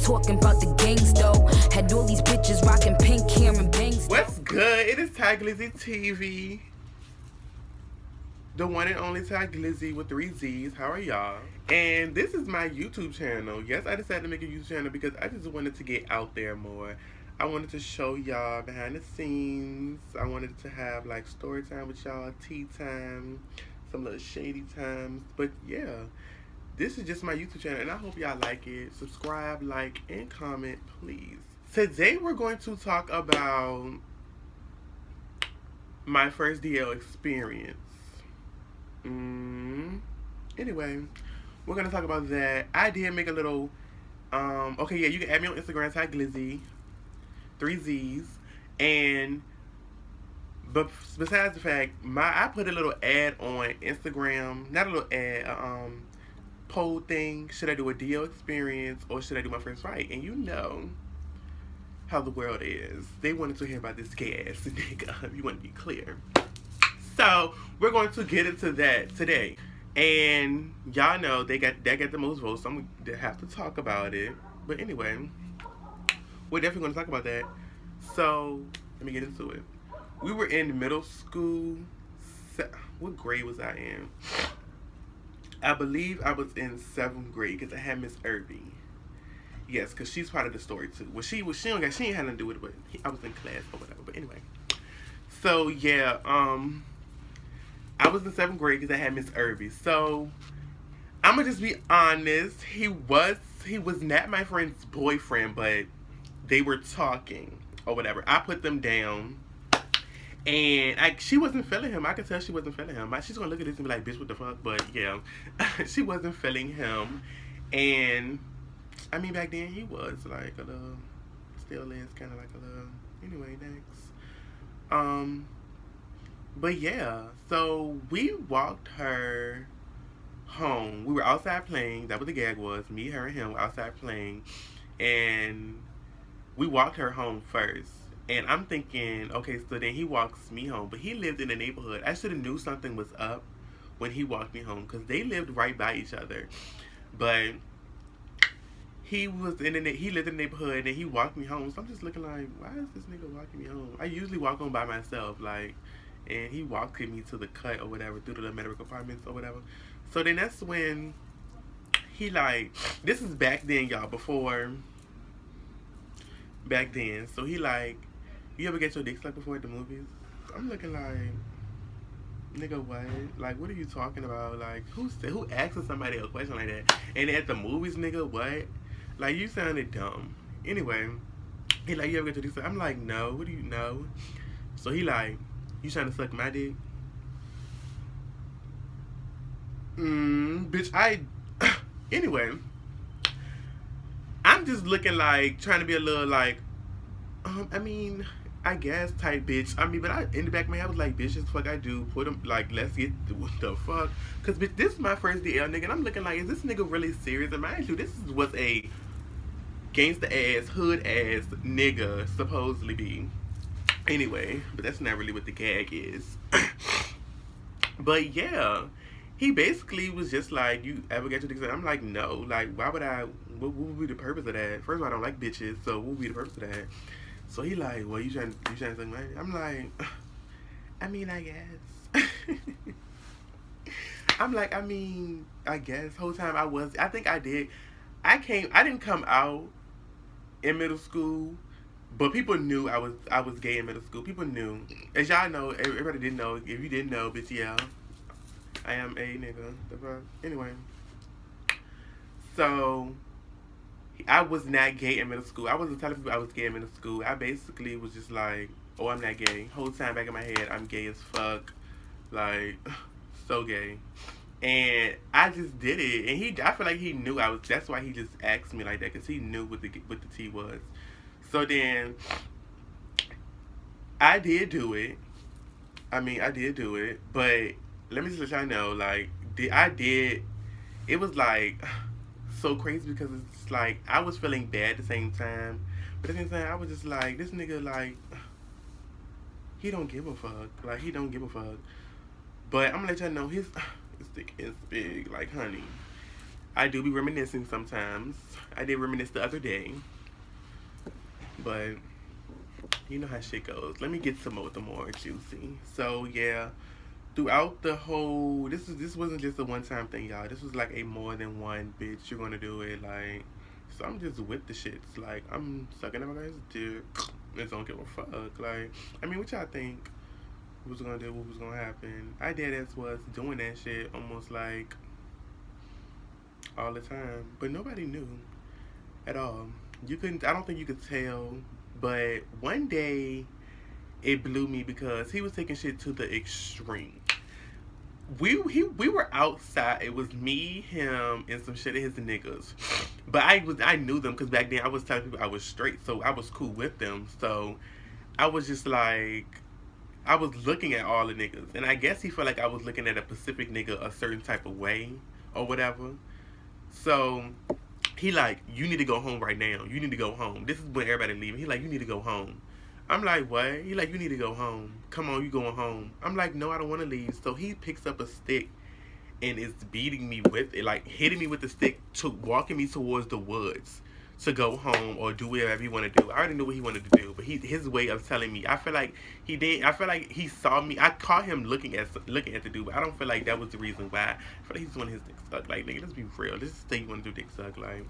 talking about the gangs though. Had all these bitches rocking pink hair and bangs. What's good? It is Ty Glizzy TV. The one and only Ty Glizzy with 3 Z's. How are y'all? And this is my YouTube channel. Yes, I decided to make a YouTube channel because I just wanted to get out there more. I wanted to show y'all behind the scenes. I wanted to have like story time with y'all, tea time, some little shady times. But yeah, this is just my YouTube channel and I hope y'all like it. Subscribe, like, and comment, please. Today we're going to talk about my first DL experience. Anyway, we're gonna talk about that. I did make a little okay, yeah, you can add me on Instagram, Ty Glizzy, 3 Z's, but besides the fact, I put a little ad on Instagram, not a little ad, poll thing. Should I do a DL experience or should I do my first fight? And you know how the world is. They wanted to hear about this gay ass nigga. You want to be clear. So we're going to get into that today. And y'all know they got the most votes, so I'm gonna have to talk about it. But anyway, we're definitely gonna talk about that. So let me get into it. We were in middle school. What grade was I in? I believe I was in 7th grade because I had Miss Irby. Yes, because she's part of the story too. Well, she ain't had nothing to do with it, but I was in class or whatever. But anyway, so yeah, I was in 7th grade because I had Miss Irby. So I'm gonna just be honest. He was not my friend's boyfriend, but they were talking or whatever. I put them down, and she wasn't feeling him. I could tell she wasn't feeling him. She's gonna look at this and be like, "Bitch, what the fuck?" But yeah, she wasn't feeling him, and I mean back then he was like a little, still is kind of like a little. Anyway, next. But yeah, so we walked her home. We were outside playing. That what the gag was. Me, her, and him were outside playing. And we walked her home first. And I'm thinking, okay, so then he walks me home. But he lived in the neighborhood. I should have knew something was up when he walked me home. Because they lived right by each other. But he lived in the neighborhood and he walked me home. So I'm just looking like, why is this nigga walking me home? I usually walk home by myself. Like... And he walked me to the cut or whatever, through the medical apartments or whatever. So then that's when he like, this is back then, y'all, back then. So he like, you ever get your dick sucked before at the movies? I'm looking like, nigga, what? Like, what are you talking about? Like, who asks somebody a question like that? And at the movies, nigga, what? Like, you sounded dumb. Anyway, he like, you ever get your dick sucked? I'm like, no, what do you know? So he like, you trying to suck my dick? Bitch, anyway, I'm just looking like, trying to be a little like, I mean, I guess type bitch. I mean, but in the back of my head, I was like, bitch, this fuck I do. Put him, like, let's get, what the fuck? Because, bitch, this is my first DL, nigga, and I'm looking like, is this nigga really serious? And mind you, this was a gangsta-ass, hood-ass nigga, supposedly be. Anyway, but that's not really what the gag is. But yeah, he basically was just like, you ever get your dick sucked? I'm like, no. Like, why would I? What would be the purpose of that? First of all, I don't like bitches, so what would be the purpose of that? So he like, well, you trying to suck my dick? I'm like, I mean, I guess. I'm like, I mean, I guess. Whole time I think I did. I didn't come out in middle school. But people knew I was gay in middle school. People knew. As y'all know, everybody didn't know. If you didn't know, bitch, yeah. I am a nigga. The fuck? Anyway. So, I was not gay in middle school. I wasn't telling people I was gay in middle school. I basically was just like, oh, I'm not gay. Whole time back in my head, I'm gay as fuck. Like, so gay. And I just did it. And I feel like he knew I was, that's why he just asked me like that. Because he knew what the tea was. So then, I did do it. I mean, I did do it. But let me just let y'all know, like, it was like so crazy because it's like, I was feeling bad at the same time. But at the same time, I was just like, this nigga, like, he don't give a fuck. Like, he don't give a fuck. But I'm gonna let y'all know, his dick is big, like, honey. I do be reminiscing sometimes. I did reminisce the other day, but you know how shit goes. Let me get some more, the more juicy. So yeah, throughout the whole, this wasn't just a one time thing, y'all. This was like a more than one bitch. You're gonna do it like. So I'm just with the shits. Like I'm sucking up my guy's dick. Just don't give a fuck. Like I mean, what y'all think? What was gonna do? What was gonna happen? I did as was doing that shit almost like all the time, but nobody knew at all. You couldn't. I don't think you could tell. But one day, it blew me because he was taking shit to the extreme. We were outside. It was me, him, and some shit of his niggas. But I knew them because back then I was telling people I was straight, so I was cool with them. So I was just like I was looking at all the niggas, and I guess he felt like I was looking at a Pacific nigga a certain type of way or whatever. So he like, you need to go home right now. You need to go home. This is when everybody leaving. He like, you need to go home. I'm like, what? He like, you need to go home. Come on, you going home. I'm like, no, I don't want to leave. So he picks up a stick and is beating me with it, like hitting me with the stick, to walking me towards the woods to go home or do whatever he wanted to do. I already knew what he wanted to do, but his way of telling me, I feel like he did. I feel like he saw me. I caught him looking at the dude, but I don't feel like that was the reason why. I feel like he's wanting his dick sucked. Like, nigga, let's be real. This is the thing you want to do, dick suck. Like,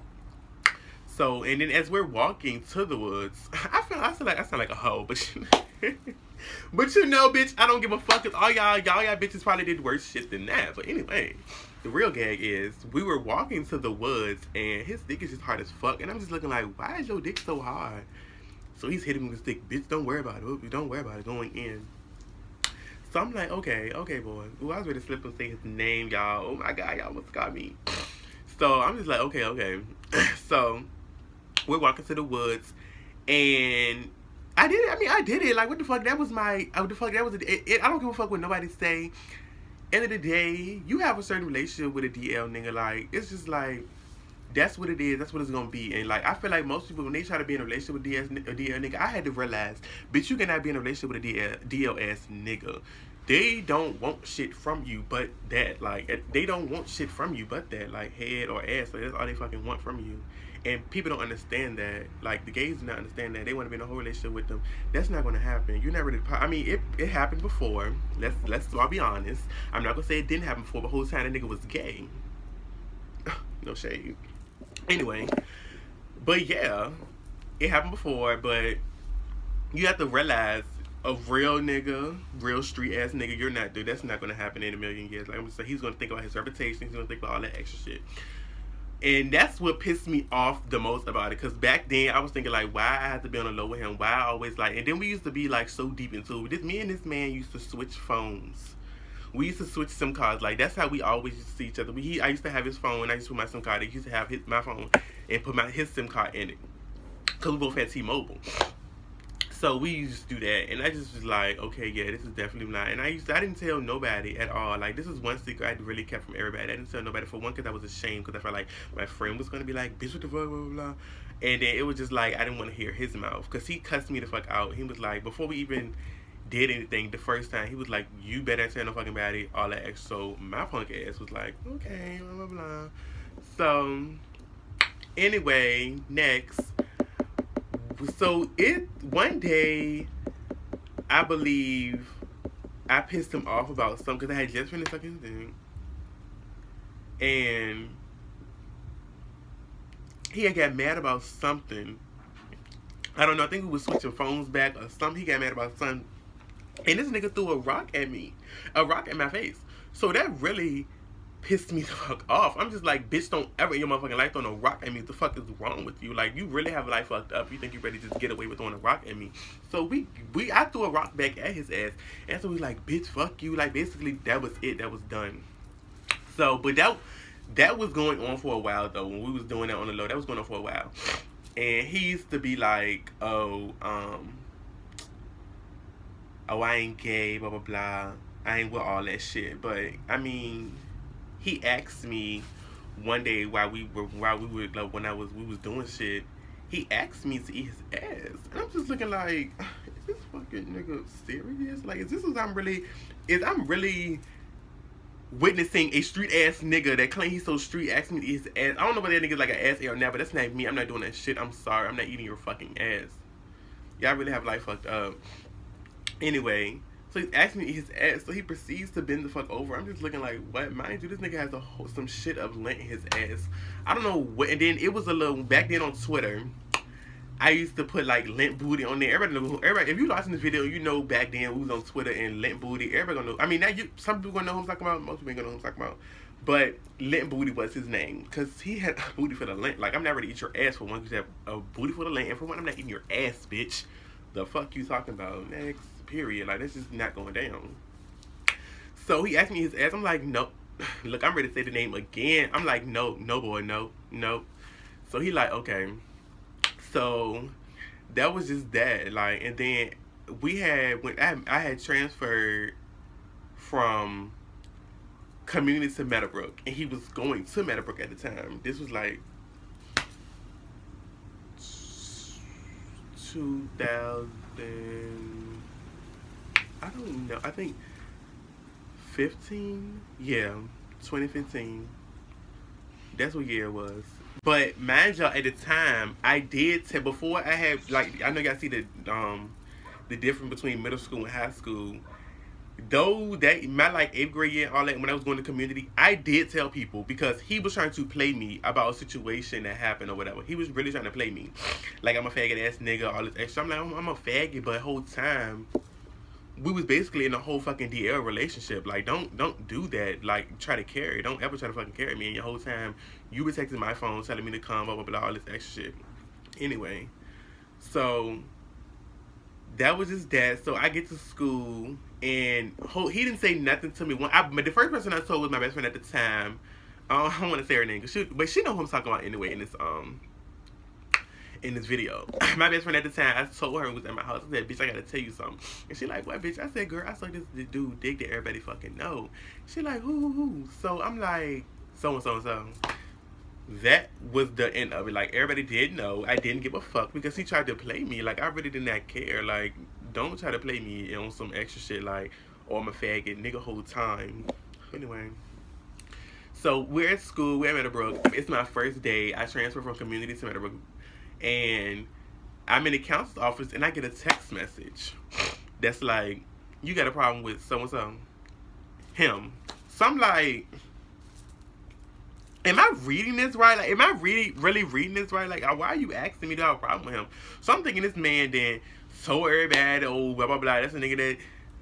so, and then as we're walking to the woods, I sound like a hoe, but but you know, bitch, I don't give a fuck. Cause all y'all bitches probably did worse shit than that. But anyway, the real gag is we were walking to the woods and his dick is just hard as fuck, and I'm just looking like, why is your dick so hard? So he's hitting me with the stick, bitch. Don't worry about it. Don't worry about it. Going in. So I'm like, okay, boy. Ooh, I was ready to slip and say his name, y'all. Oh my god, y'all almost got me. So I'm just like, okay. So we're walking to the woods, and I did it. I mean, I did it. Like, what the fuck? That was my. What the fuck? That was it. I don't give a fuck what nobody say. End of the day, you have a certain relationship with a DL nigga. Like, it's just like, that's what it is. That's what it's gonna be. And like, I feel like most people, when they try to be in a relationship with a DL nigga, I had to realize, bitch, you cannot be in a relationship with a DL ass nigga. They don't want shit from you but that. Like, they don't want shit from you but that. Like, head or ass. Like, that's all they fucking want from you. And people don't understand that. Like, the gays do not understand that. They want to be in a whole relationship with them. That's not going to happen. You're never. I mean, it happened before. Let's all be honest. I'm not gonna say it didn't happen before, but the whole time the nigga was gay. No shade. Anyway, but yeah, it happened before. But you have to realize, a real nigga, real street ass nigga, you're not, dude. That's not gonna happen in a million years. Like I'm gonna say, he's gonna think about his reputation. He's gonna think about all that extra shit. And that's what pissed me off the most about it. Because back then, I was thinking, like, why I had to be on the low with him? Why I always, like... And then we used to be, like, so deep into it. Me and this man used to switch phones. We used to switch SIM cards. Like, that's how we always used to see each other. I used to have his phone. I used to put my SIM card. He used to have my phone and put his SIM card in it. Because we both had T-Mobile. So we used to do that, and I just was like, okay, yeah, this is definitely not. And I didn't tell nobody at all. Like, this is one secret I really kept from everybody. I didn't tell nobody, for one, because I was ashamed, because I felt like my friend was gonna be like, bitch, what the fuck, blah, blah, blah. And then it was just like, I didn't want to hear his mouth, because he cussed me the fuck out. He was like, before we even did anything the first time, he was like, you better tell no fucking body, all that extra. So my punk ass was like, okay, blah, blah, blah. So anyway, next. So one day, I believe I pissed him off about something, because I had just finished sucking his dick, and he had got mad about something. I don't know, I think we was switching phones back or something. He got mad about something, and this nigga threw a rock at my face. So that really pissed me the fuck off. I'm just like, bitch, don't ever in your motherfucking life throw no rock at me. What the fuck is wrong with you? Like, you really have life fucked up. You think you ready to just get away with throwing a rock at me? So I threw a rock back at his ass, and so we like, bitch, fuck you. Like, basically, that was it. That was done. So, but that was going on for a while though. When we was doing that on the low, that was going on for a while. And he used to be like, oh, I ain't gay, blah blah blah. I ain't with all that shit. But I mean, he asked me one day while we were like, we was doing shit. He asked me to eat his ass, and I'm just looking like, is this fucking nigga serious? Like, is this what I'm really? witnessing a street ass nigga that claim he's so street asking me to eat his ass. I don't know whether that nigga's like an ass or not, but that's not me. I'm not doing that shit. I'm sorry. I'm not eating your fucking ass. Y'all really have life fucked up. Anyway, so he's asking me to eat his ass, so he proceeds to bend the fuck over. I'm just looking like, what? Mind you, this nigga has some shit of lint in his ass. I don't know what. And then it was a little, back then on Twitter, I used to put like lint booty on there. Everybody, if you watching this video, you know back then we was on Twitter and lint booty. Everybody gonna know. I mean, now some people gonna know who I'm talking about. Most people ain't gonna know who I'm talking about. But lint booty was his name because he had a booty for the lint. Like, I'm not ready to eat your ass for one because you have a booty for the lint, and for one, I'm not eating your ass, bitch. The fuck you talking about? Next, period. Like, this is not going down. So he asked me his ass. I'm like, no. Look, I'm ready to say the name again. I'm like, no, boy, no. So he like, okay. So that was just that. Like, and then we had, when I had transferred from community to Meadowbrook, and he was going to Meadowbrook at the time. This was like 2000, I don't know, I think 15, yeah, 2015. That's what year it was. But mind y'all, at the time, I did tell, before I had, like, I know y'all see the difference between middle school and high school. Though that my like 8th grade year and all that, when I was going to community, I did tell people because he was trying to play me about a situation that happened or whatever. He was really trying to play me, like I'm a faggot ass nigga, all this extra. I'm like, I'm a faggot, but the whole time we was basically in a whole fucking DL relationship. Like, don't do that. Like, try to carry. Don't ever try to fucking carry me. And your whole time you were texting my phone telling me to come, blah blah blah, all this extra shit. Anyway, so that was just that. So I get to school, and he didn't say nothing to me. But the first person I told was my best friend at the time. I don't want to say her name, but she know who I'm talking about anyway in this video. My best friend at the time, I told her, who was at my house, I said, bitch, I gotta tell you something. And she like, what, bitch? I said, girl, I saw this dude dick that everybody fucking know. She like, who? So I'm like, so. That was the end of it. Like, everybody did know. I didn't give a fuck because he tried to play me. Like, I really did not care. Like, don't try to play me on some extra shit like, oh, I'm a faggot, nigga, whole time. Anyway. So, we're at school. We're at Meadowbrook. It's my first day. I transferred from community to Meadowbrook. And I'm in the counselor's office, and I get a text message that's like, you got a problem with so-and-so. Him. So I'm like, am I reading this right? Like, am I really reading this right? Like, why are you asking me to have a problem with him? So I'm thinking this man then told everybody, oh, blah, blah, blah. That's a nigga that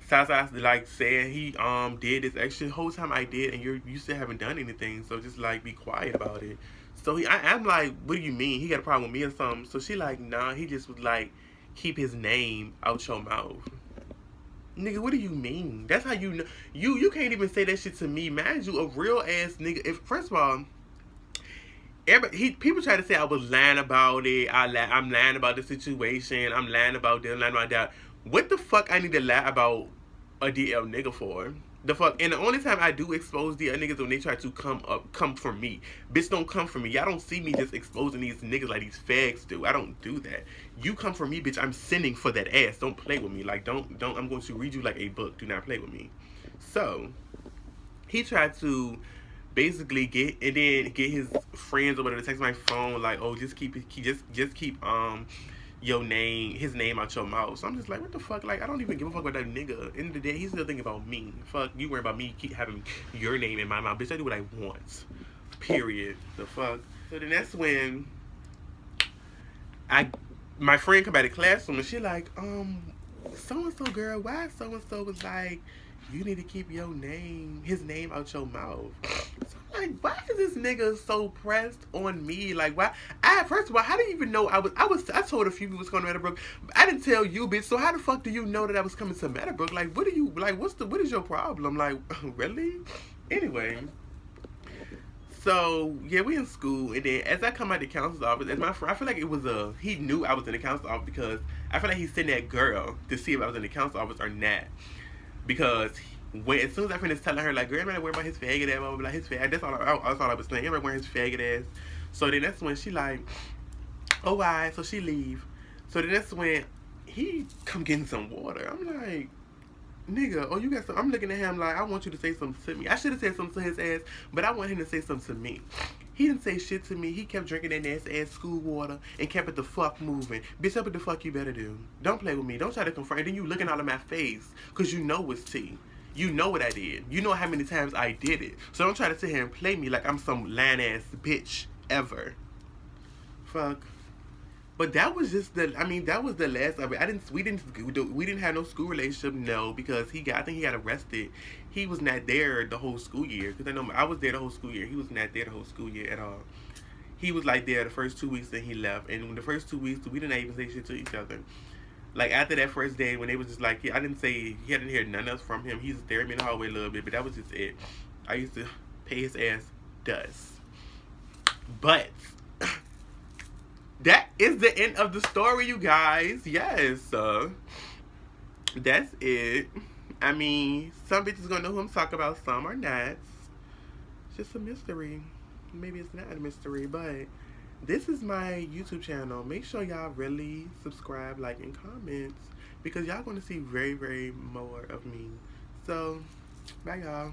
Sasa, like, said he did this extra the whole time I did, and you still haven't done anything. So just, like, be quiet about it. So I'm like, what do you mean? He got a problem with me or something? So she like, nah, he just was like, keep his name out your mouth. Nigga, what do you mean? That's how you know. You can't even say that shit to me. Mind you, a real ass nigga. If first of all, people try to say I was lying about it. I'm lying about the situation. I'm lying about this. I'm lying about that. What the fuck I need to lie about a DL nigga for? The fuck? And the only time I do expose DL niggas when they try to come for me. Bitch, don't come for me. Y'all don't see me just exposing these niggas like these fags do. I don't do that. You come for me, bitch, I'm sending for that ass. Don't play with me. Like, don't, I'm going to read you like a book. Do not play with me. So, he tried to basically get his friends or whatever to text my phone like, oh, just keep his name out your mouth. So I'm just like, what the fuck? Like, I don't even give a fuck about that nigga. End of the day, he's still thinking about me. Fuck, you worry about me keep having your name in my mouth. Bitch, I do what I want. Period. The fuck? So then that's when my friend come back to classroom and she like, so-and-so girl, why so-and-so was like, you need to keep his name out your mouth. So I'm like, why is this nigga so pressed on me? Like, why? First of all, how do you even know I told a few people was going to Meadowbrook. I didn't tell you, bitch. So how the fuck do you know that I was coming to Meadowbrook? Like, what is your problem? Like, really? Anyway. So, yeah, we in school, and then as I come out the counselor's office, as my friend, I feel like he knew I was in the counselor's office because I feel like he sent that girl to see if I was in the counselor's office or not. Because as soon as I finished telling her, like, girl, everybody worry about his faggot ass, blah, blah, blah, his faggot, that's all I was saying. Everybody wearing his faggot ass. So then that's when she like, oh, why? So she leave. So then that's when he come getting some water. I'm like, nigga, oh, you got some. I'm looking at him like, I want you to say something to me. I should have said something to his ass, but I want him to say something to me. He didn't say shit to me. He kept drinking that nasty ass school water and kept it the fuck moving. Bitch, that's what the fuck you better do. Don't play with me. Don't try to confront. And then you looking out of my face because you know it's tea. You know what I did. You know how many times I did it. So don't try to sit here and play me like I'm some lying ass bitch ever. Fuck. But that was just that was the last of it. We didn't have no school relationship, no, because I think he got arrested. He was not there the whole school year, because I know I was there the whole school year. He was not there the whole school year at all. He was like there the first 2 weeks, then he left. And in the first 2 weeks, we didn't even say shit to each other. Like after that first day, when they was just like, yeah, I didn't hear none else from him. He just stared me in the hallway a little bit, but that was just it. I used to pay his ass dust. But that is the end of the story, you guys. Yes. That's it. I mean, some bitches gonna know who I'm talking about, some are not. It's just a mystery. Maybe it's not a mystery, but this is my YouTube channel. Make sure y'all really subscribe, like, and comment, because y'all gonna see very, very more of me. So, bye, y'all.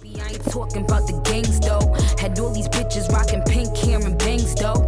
I ain't talking about the gangs though. Had all these bitches rocking pink hair and bangs though.